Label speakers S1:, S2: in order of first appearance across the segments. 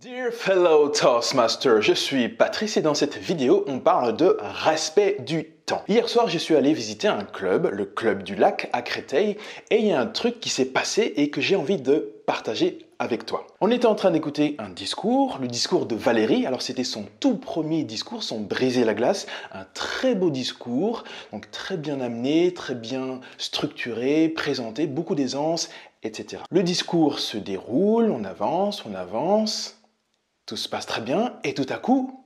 S1: Dear fellow Toastmaster, je suis Patrice et dans cette vidéo, on parle de respect du temps. Hier soir, je suis allé visiter un club, le Club du Lac à Créteil, et il y a un truc qui s'est passé et que j'ai envie de partager avec toi. On était en train d'écouter un discours, le discours de Valérie. Alors c'était son tout premier discours, son Briser la glace, un très beau discours, donc très bien amené, très bien structuré, présenté, beaucoup d'aisance, etc. Le discours se déroule, on avance, tout se passe très bien et tout à coup,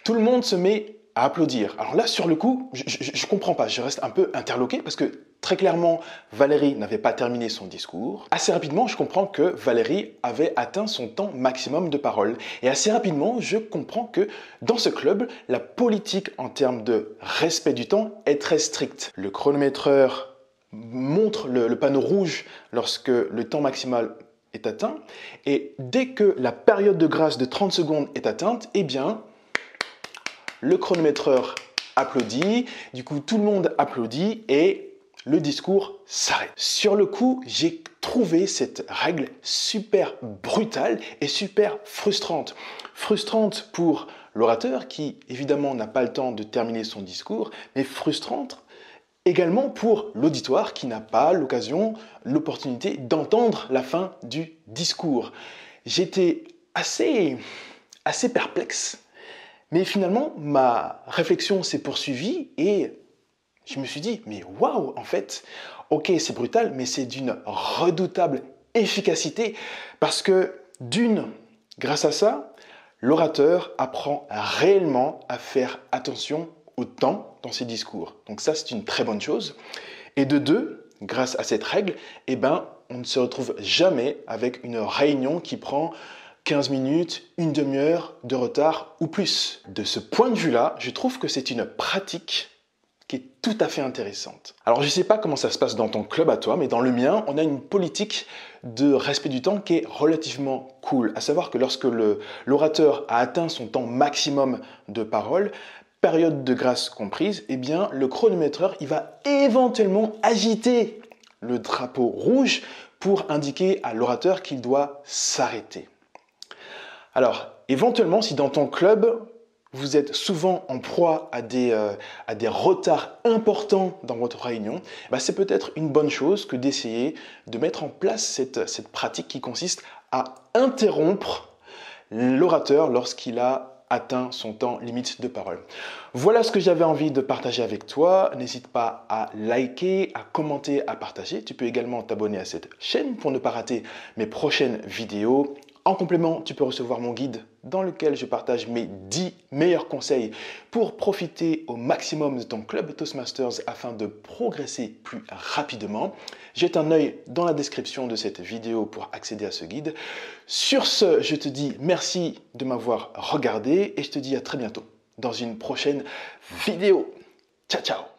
S1: tout le monde se met à applaudir. Alors là, sur le coup, je comprends pas, je reste un peu interloqué parce que très clairement, Valérie n'avait pas terminé son discours. Assez rapidement, je comprends que Valérie avait atteint son temps maximum de parole. Et assez rapidement, je comprends que dans ce club, la politique en termes de respect du temps est très stricte. Le chronométreur montre le panneau rouge lorsque le temps maximal est atteint, et dès que la période de grâce de 30 secondes est atteinte, eh bien, le chronométreur applaudit, du coup tout le monde applaudit et le discours s'arrête. Sur le coup, j'ai trouvé cette règle super brutale et super frustrante. Frustrante pour l'orateur qui évidemment n'a pas le temps de terminer son discours, mais frustrante également pour l'auditoire qui n'a pas l'opportunité d'entendre la fin du discours. J'étais assez perplexe, mais finalement, ma réflexion s'est poursuivie et je me suis dit, mais waouh, en fait, ok, c'est brutal, mais c'est d'une redoutable efficacité parce que grâce à ça, l'orateur apprend réellement à faire attention au temps dans ses discours. Donc ça, c'est une très bonne chose. Et de deux, grâce à cette règle, eh ben, on ne se retrouve jamais avec une réunion qui prend 15 minutes, une demi-heure de retard ou plus. De ce point de vue-là, je trouve que c'est une pratique qui est tout à fait intéressante. Alors je ne sais pas comment ça se passe dans ton club à toi, mais dans le mien, on a une politique de respect du temps qui est relativement cool. À savoir que lorsque l'orateur a atteint son temps maximum de parole, période de grâce comprise, eh bien le chronométreur il va éventuellement agiter le drapeau rouge pour indiquer à l'orateur qu'il doit s'arrêter. Alors, éventuellement, si dans ton club, vous êtes souvent en proie à des retards importants dans votre réunion, c'est peut-être une bonne chose que d'essayer de mettre en place cette pratique qui consiste à interrompre l'orateur lorsqu'il a atteint son temps limite de parole. Voilà ce que j'avais envie de partager avec toi. N'hésite pas à liker, à commenter, à partager. Tu peux également t'abonner à cette chaîne pour ne pas rater mes prochaines vidéos. En complément, tu peux recevoir mon guide dans lequel je partage mes 10 meilleurs conseils pour profiter au maximum de ton club Toastmasters afin de progresser plus rapidement. Jette un œil dans la description de cette vidéo pour accéder à ce guide. Sur ce, je te dis merci de m'avoir regardé et je te dis à très bientôt dans une prochaine vidéo. Ciao, ciao!